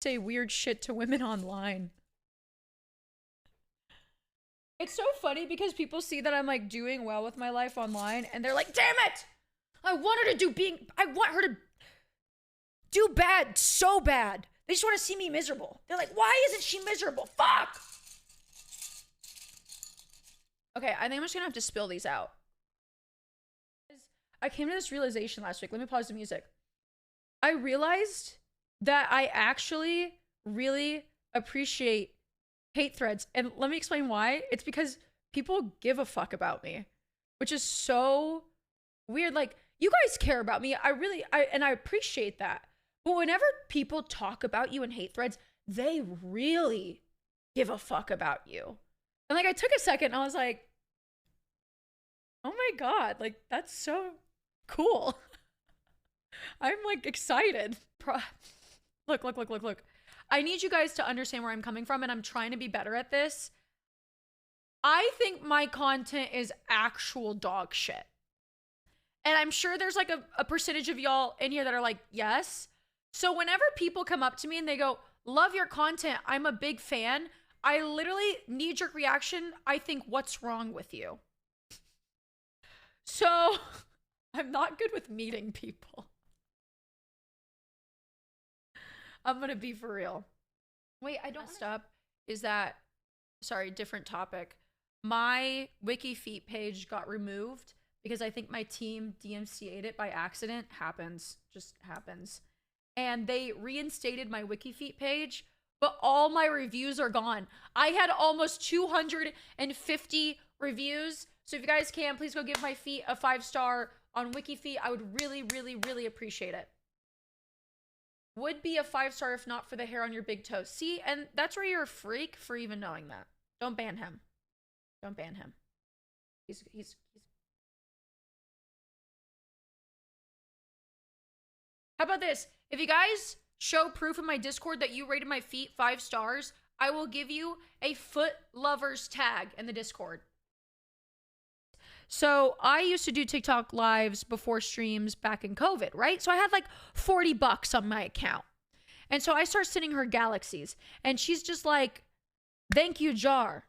say weird shit to women online. It's so funny because people see that I'm like doing well with my life online and they're like, damn it! I want her to do bad so bad. They just want to see me miserable. They're like, why isn't she miserable? Fuck! Okay, I think I'm just gonna have to spill these out. I came to this realization last week. Let me pause the music. I realized that I actually really appreciate hate threads. And let me explain why. It's because people give a fuck about me, which is so weird. Like, you guys care about me. I appreciate that. But whenever people talk about you in hate threads, they really give a fuck about you. And like, I took a second and I was like, oh my God, like, that's so cool. I'm like excited. Look. I need you guys to understand where I'm coming from, and I'm trying to be better at this. I think my content is actual dog shit. And I'm sure there's like a percentage of y'all in here that are like, yes. So whenever people come up to me and they go, love your content, I'm a big fan, I literally knee-jerk reaction, I think, what's wrong with you? So I'm not good with meeting people. I'm gonna be for real. Wait, I don't stop. Is that, sorry, different topic. My wiki feet page got removed because I think my team DMCA'd it by accident. Just happens. And they reinstated my wiki feet page, but all my reviews are gone. I had almost 250 reviews. So if you guys can, please go give my feet a 5-star on wiki feet. I would really appreciate it. Would be a 5-star if not for the hair on your big toe. See, and that's where you're a freak for even knowing that. Don't ban him. Don't ban him. He's How about this? If you guys show proof in my Discord that you rated my feet 5 stars, I will give you a foot lovers tag in the Discord. So I used to do TikTok lives before streams back in COVID, right? So I had like $40 on my account. And so I start sending her galaxies. And she's just like, thank you, Jar.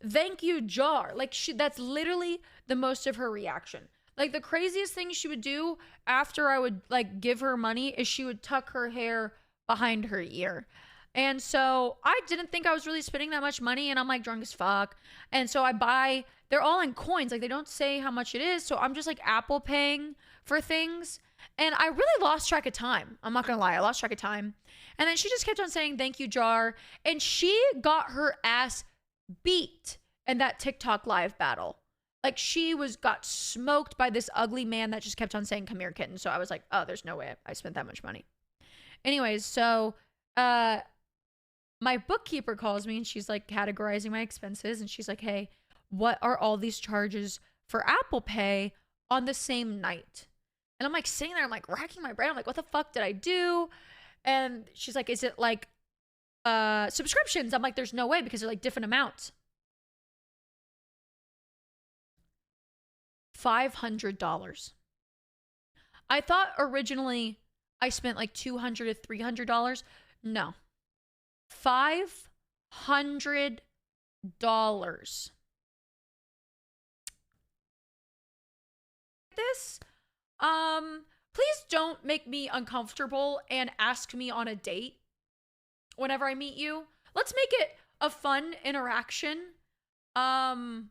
Thank you, Jar. Like, that's literally the most of her reaction. Like, the craziest thing she would do after I would like give her money is she would tuck her hair behind her ear. And so I didn't think I was really spending that much money, and I'm like drunk as fuck. And so I buy, they're all in coins. Like, they don't say how much it is. So I'm just like Apple paying for things. And I really lost track of time. I'm not gonna lie, I lost track of time. And then she just kept on saying, thank you, Jar. And she got her ass beat in that TikTok live battle. Like, she got smoked by this ugly man that just kept on saying, come here, kitten. So I was like, oh, there's no way I spent that much money. Anyways, so my bookkeeper calls me and she's like categorizing my expenses. And she's like, hey, what are all these charges for Apple Pay on the same night? And I'm like sitting there, I'm like racking my brain. I'm like, what the fuck did I do? And she's like, is it like subscriptions? I'm like, there's no way, because they're like different amounts. $500. I thought originally I spent like $200 to $300. No. $500. This, please don't make me uncomfortable and ask me on a date whenever I meet you. Let's make it a fun interaction. I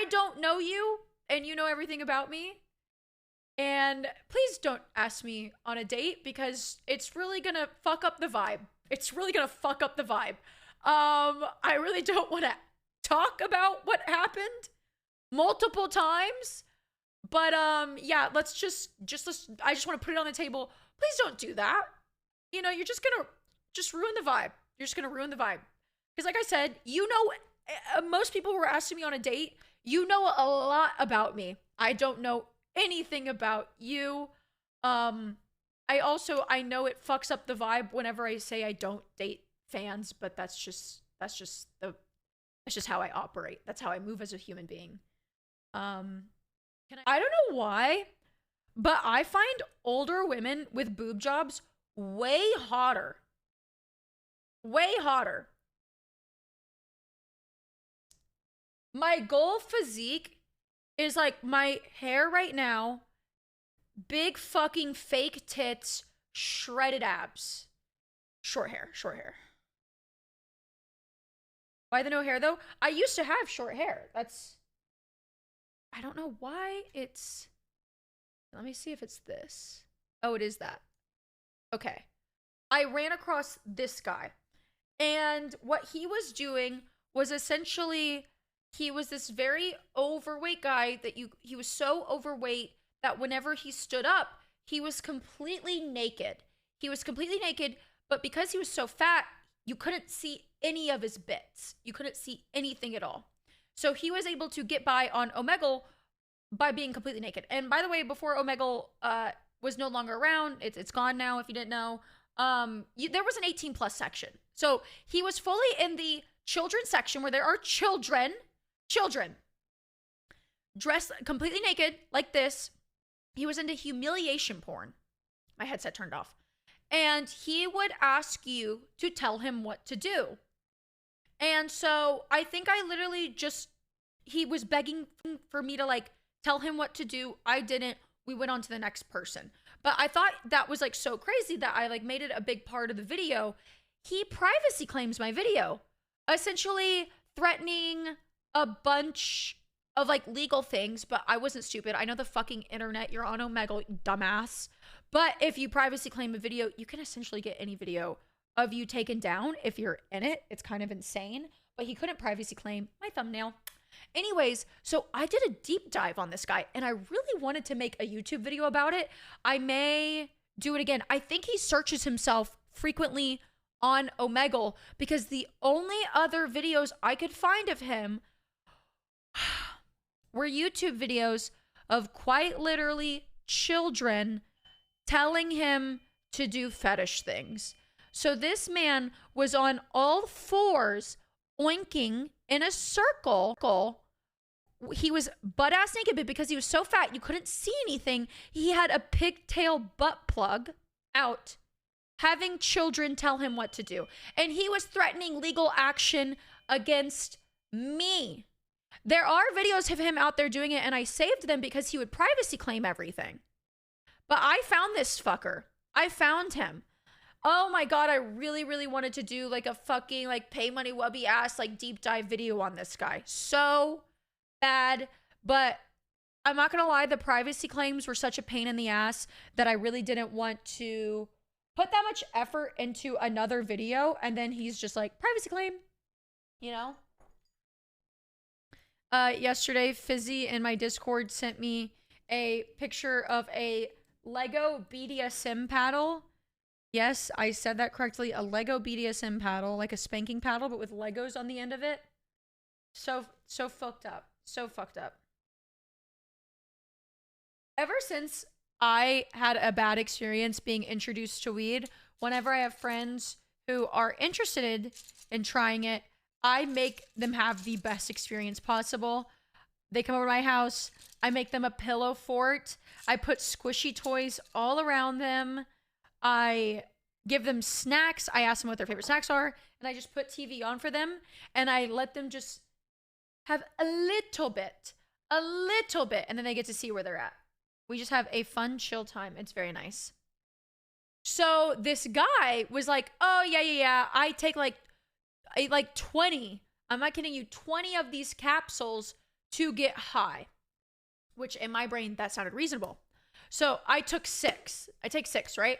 don't know you, and you know everything about me. And please don't ask me on a date, because it's really gonna fuck up the vibe. It's really gonna fuck up the vibe. I really don't want to talk about what happened multiple times. But yeah, let's just I just want to put it on the table. Please don't do that. You know, you're just gonna ruin the vibe. You're just gonna ruin the vibe. Because like I said, you know, most people who are asking me on a date, you know a lot about me. I don't know anything about you. I know it fucks up the vibe whenever I say I don't date fans, but that's just how I operate. That's how I move as a human being. I don't know why, but I find older women with boob jobs way hotter. Way hotter. My goal physique is like my hair right now, big fucking fake tits, shredded abs. Short hair, short hair. Why the no hair though? I used to have short hair. I don't know why it's, let me see if it's this. Oh, it is that. Okay. I ran across this guy, and what he was doing was essentially, he was this very overweight guy that he was so overweight that whenever he stood up, he was completely naked. He was completely naked, but because he was so fat, you couldn't see any of his bits. You couldn't see anything at all. So he was able to get by on Omegle by being completely naked. And by the way, before Omegle was no longer around, it's gone now if you didn't know, there was an 18 plus section. So he was fully in the children's section where there are children dressed completely naked like this. He was into humiliation porn. My headset turned off. And he would ask you to tell him what to do. And so I think I literally he was begging for me to like tell him what to do. I didn't. We went on to the next person. But I thought that was like so crazy that I like made it a big part of the video. He privacy claims my video, essentially threatening a bunch of like legal things, but I wasn't stupid. I know the fucking internet. You're on Omegle, you dumbass. But if you privacy claim a video, you can essentially get any video of you taken down if you're in it. It's kind of insane. But he couldn't privacy claim my thumbnail. Anyways, so I did a deep dive on this guy, and I really wanted to make a YouTube video about it. I may do it again. I think he searches himself frequently on Omegle because the only other videos I could find of him were YouTube videos of quite literally children telling him to do fetish things. So this man was on all fours oinking in a circle. He was butt-ass naked, but because he was so fat, you couldn't see anything. He had a pigtail butt plug out, having children tell him what to do. And he was threatening legal action against me. There are videos of him out there doing it, and I saved them because he would privacy claim everything. But I found this fucker. I found him. Oh my God, I really, really wanted to do like a fucking like pay money wubby ass like deep dive video on this guy. So bad. But I'm not gonna lie, the privacy claims were such a pain in the ass that I really didn't want to put that much effort into another video. And then he's just like, privacy claim, you know? Yesterday, Fizzy in my Discord sent me a picture of a Lego BDSM paddle. Yes, I said that correctly. A Lego BDSM paddle, like a spanking paddle, but with Legos on the end of it. So fucked up. So fucked up. Ever since I had a bad experience being introduced to weed, whenever I have friends who are interested in trying it, I make them have the best experience possible. They come over to my house. I make them a pillow fort. I put squishy toys all around them. I give them snacks. I ask them what their favorite snacks are. And I just put TV on for them. And I let them just have a little bit. And then they get to see where they're at. We just have a fun, chill time. It's very nice. So this guy was like, oh, yeah. I take like 20. I'm not kidding you. 20 of these capsules to get high. Which in my brain, that sounded reasonable. So I took 6. I take 6, right?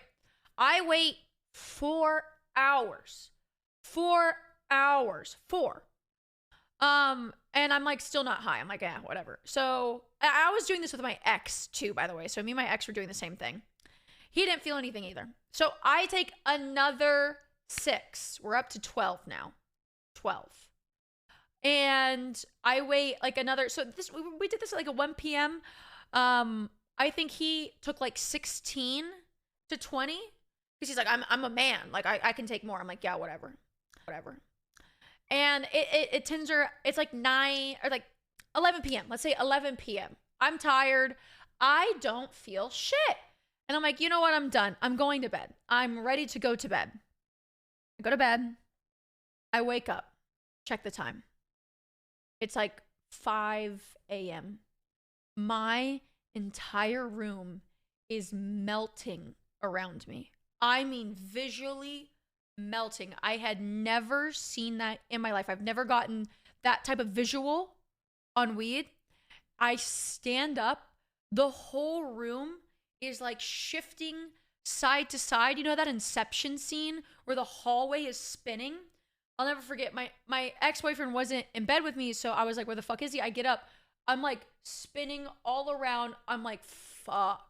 I wait 4 hours. 4 hours. 4. And I'm like still not high. I'm like, yeah, whatever. So I was doing this with my ex too, by the way. So me and my ex were doing the same thing. He didn't feel anything either. So I take another 6. We're up to 12 now. 12. And I wait like another, so this, we did this at like a 1 p.m. I think he took like 16 to 20 because he's like, I'm a man. Like I can take more. I'm like, yeah, whatever. And it's like 9 or like 11 p.m. Let's say 11 p.m. I'm tired. I don't feel shit. And I'm like, you know what? I'm done. I'm going to bed. I'm ready to go to bed. I go to bed. I wake up. Check the time. It's like 5 a.m. My entire room is melting around me. I mean, visually melting. I had never seen that in my life. I've never gotten that type of visual on weed. I stand up. The whole room is like shifting side to side. You know that Inception scene where the hallway is spinning? I'll never forget. My ex-boyfriend wasn't in bed with me, so I was like, where the fuck is he? I get up. I'm like spinning all around. I'm like, fuck.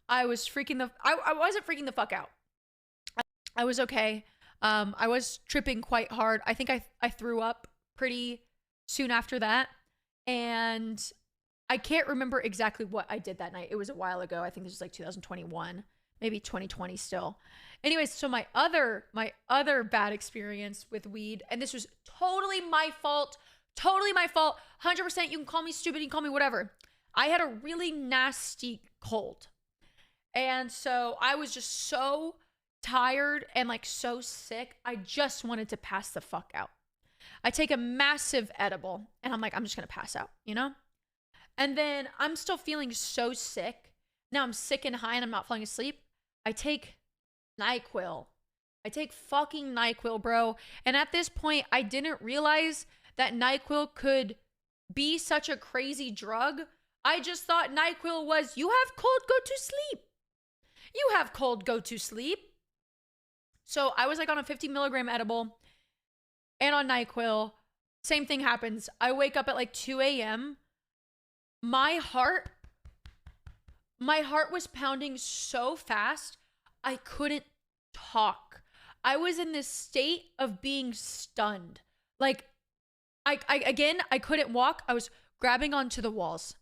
I was freaking I wasn't freaking the fuck out. I was okay. I was tripping quite hard. I think I threw up pretty soon after that. And I can't remember exactly what I did that night. It was a while ago. I think this was like 2021, maybe 2020 still. Anyways, so my other bad experience with weed, and this was totally my fault. 100%. You can call me stupid, you can call me whatever. I had a really nasty cold. And so I was just so tired and like so sick. I just wanted to pass the fuck out. I take a massive edible and I'm like, I'm just going to pass out, you know? And then I'm still feeling so sick. Now I'm sick and high and I'm not falling asleep. I take NyQuil. I take fucking NyQuil, bro. And at this point, I didn't realize that NyQuil could be such a crazy drug. I just thought NyQuil was, you have cold, go to sleep. You have cold, go to sleep. So I was like on a 50 milligram edible and on NyQuil. Same thing happens. I wake up at like 2 a.m. My heart was pounding so fast, I couldn't talk. I was in this state of being stunned. Like, I couldn't walk. I was grabbing onto the walls.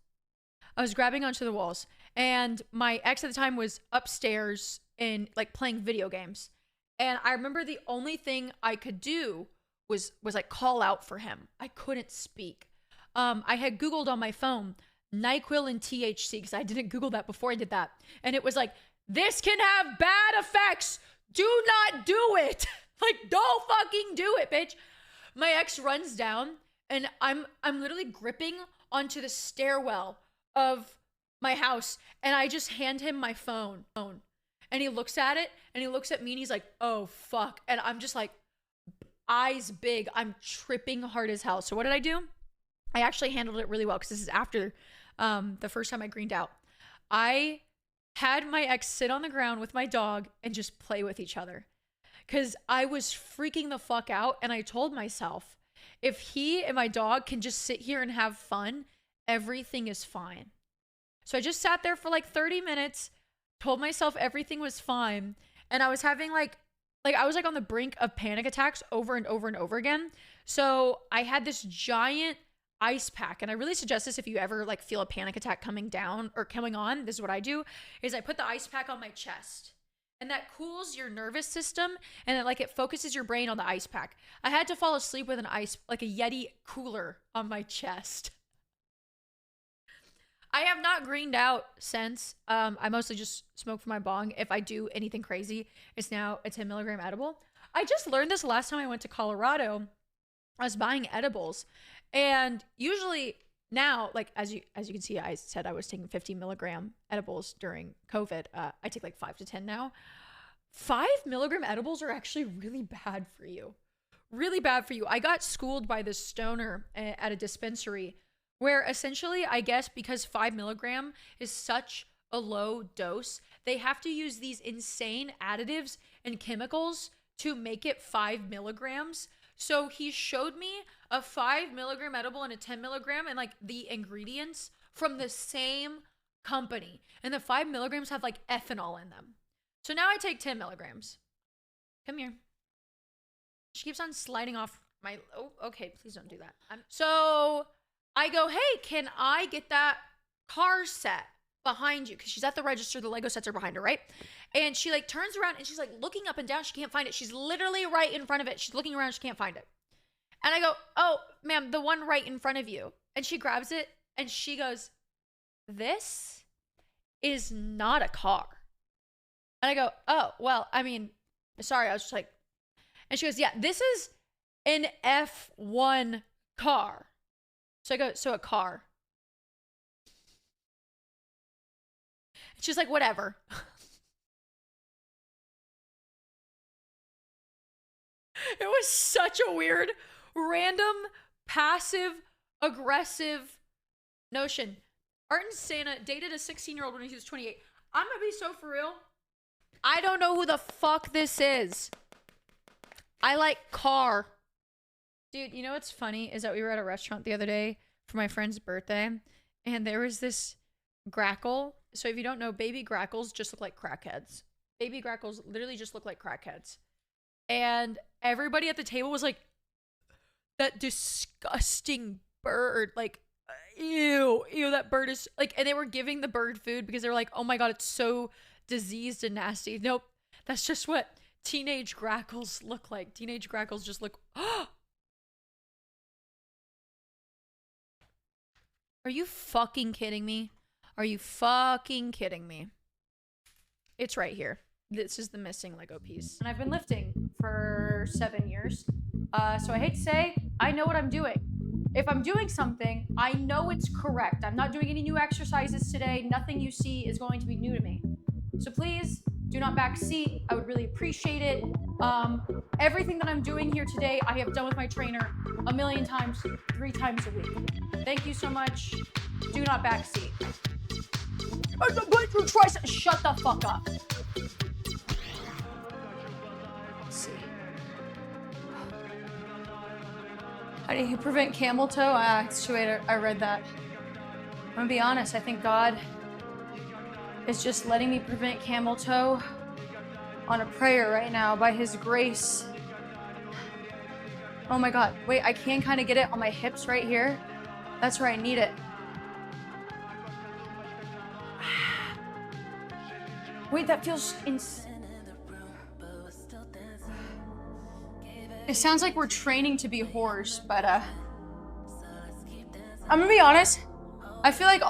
And my ex at the time was upstairs and like playing video games. And I remember the only thing I could do was like call out for him. I couldn't speak. I had Googled on my phone NyQuil and THC because I didn't Google that before I did that. And it was like, this can have bad effects. Do not do it. Like, don't fucking do it, bitch. My ex runs down and I'm literally gripping onto the stairwell of my house and I just hand him my phone. And he looks at it and he looks at me and he's like, oh fuck. And I'm just like, eyes big. I'm tripping hard as hell. So what did I do? I actually handled it really well because this is after the first time I greened out. I had my ex sit on the ground with my dog and just play with each other because I was freaking the fuck out. And I told myself, if he and my dog can just sit here and have fun, everything is fine. So I just sat there for like 30 minutes, told myself everything was fine. And I was having like I was like on the brink of panic attacks over and over and over again. So I had this giant ice pack. And I really suggest this if you ever like feel a panic attack coming down or coming on. This is what I do is I put the ice pack on my chest. And that cools your nervous system and it focuses your brain on the ice pack. I had to fall asleep with like a Yeti cooler on my chest. I have not greened out since. I mostly just smoke for my bong. If I do anything crazy, it's now a 10 milligram edible. I just learned this last time I went to Colorado. I was buying edibles. And usually now, like as you can see, I said I was taking 50 milligram edibles during COVID. I take like 5 to 10 now. 5 milligram edibles are actually really bad for you. Really bad for you. I got schooled by this stoner at a dispensary where essentially, I guess because 5 milligram is such a low dose, they have to use these insane additives and chemicals to make it 5 milligrams. So he showed me a 5 milligram edible and a 10 milligram and like the ingredients from the same company. And the 5 milligrams have like ethanol in them. So now I take 10 milligrams. Come here. She keeps on sliding off my, oh, okay, please don't do that. So I go, hey, can I get that car set behind you? Because she's at the register. The Lego sets are behind her, right? And she like turns around and she's like looking up and down. She can't find it. She's literally right in front of it. She's looking around. She can't find it. And I go, oh, ma'am, the one right in front of you. And she grabs it and she goes, this? is not a car. And I go, oh, well, I mean, sorry. I was just like, and she goes, yeah, this is an F1 car. So I go, so a car. And she's like, whatever. It was such a weird, random, passive, aggressive notion. Art and Santa dated a 16-year-old when he was 28. I'm gonna be so for real. I don't know who the fuck this is. I like car. Dude, you know what's funny is that we were at a restaurant the other day for my friend's birthday, and there was this grackle. So if you don't know, baby grackles just look like crackheads. Baby grackles literally just look like crackheads. And everybody at the table was like, that disgusting bird. Like, ew, that bird is like, and they were giving the bird food because they were like, oh my God, it's so diseased and nasty. Nope. That's just what teenage grackles look like. Teenage grackles just look, Are you fucking kidding me? Are you fucking kidding me? It's right here. This is the missing Lego piece. And I've been lifting for 7 years. So I hate to say, I know what I'm doing. If I'm doing something, I know it's correct. I'm not doing any new exercises today. Nothing you see is going to be new to me. So please do not backseat. I would really appreciate it. Everything that I'm doing here today, I have done with my trainer 1 million times, 3 times a week. Thank you so much. Do not backseat. Shut the fuck up. Let's see. How do you prevent camel toe? It's too late. I read that. I'm gonna be honest. I think God is just letting me prevent camel toe on a prayer right now by his grace. Oh my God. Wait, I can kind of get it on my hips right here. That's where I need it. Wait, that feels insane. It sounds like we're training to be whores, but I'm gonna be honest. I feel like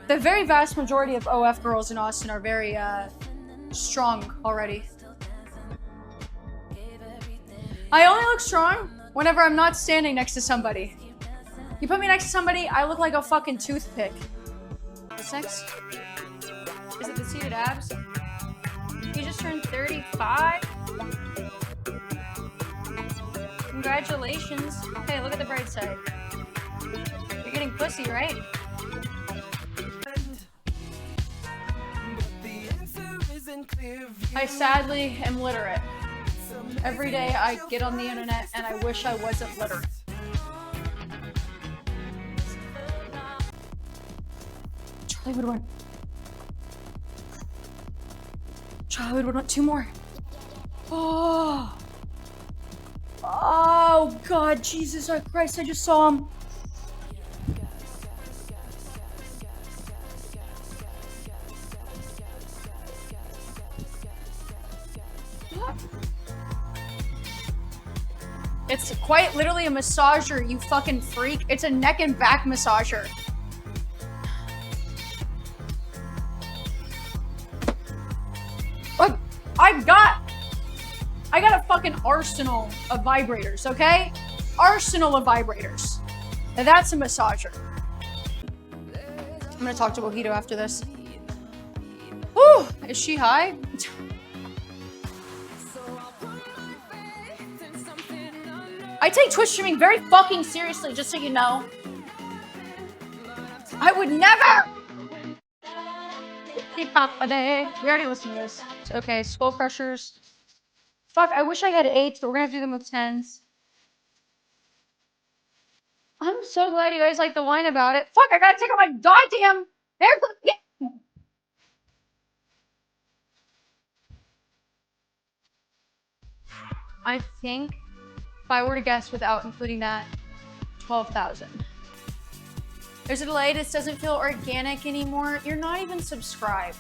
the very vast majority of OF girls in Austin are very strong already. I only look strong whenever I'm not standing next to somebody. You put me next to somebody, I look like a fucking toothpick. What's next? Is it the seated abs? You just turned 35? Congratulations. Hey, look at the bright side. You're getting pussy, right? I sadly am literate. Every day I get on the internet and I wish I wasn't literate. Charlie would want 2 more. Oh God, Jesus Christ, I just saw him. It's quite literally a massager, you fucking freak. It's a neck and back massager. Look, I got a fucking arsenal of vibrators, okay? Arsenal of vibrators. Now that's a massager. I'm gonna talk to Mojito after this. Whew, is she high? I take Twitch streaming very fucking seriously, just so you know. I would never! We already listened to this. Okay, skull crushers. Fuck, I wish I had 8s, but we're gonna have to do them with 10s. I'm so glad you guys like the wine about it. Fuck, I gotta take out my goddamn haircut. I think, if I were to guess without including that, 12,000. There's a delay. This doesn't feel organic anymore. You're not even subscribed.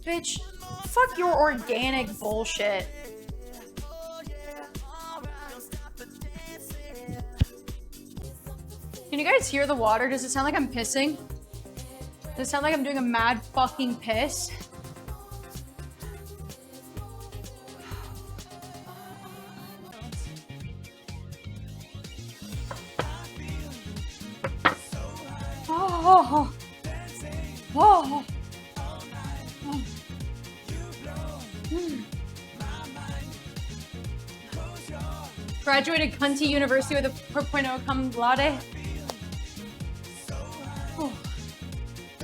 Bitch, fuck your organic bullshit. Can you guys hear the water? Does it sound like I'm pissing? Does it sound like I'm doing a mad fucking piss? Oh. Oh. Oh. Graduated Cunty University with a 4.0 cum laude.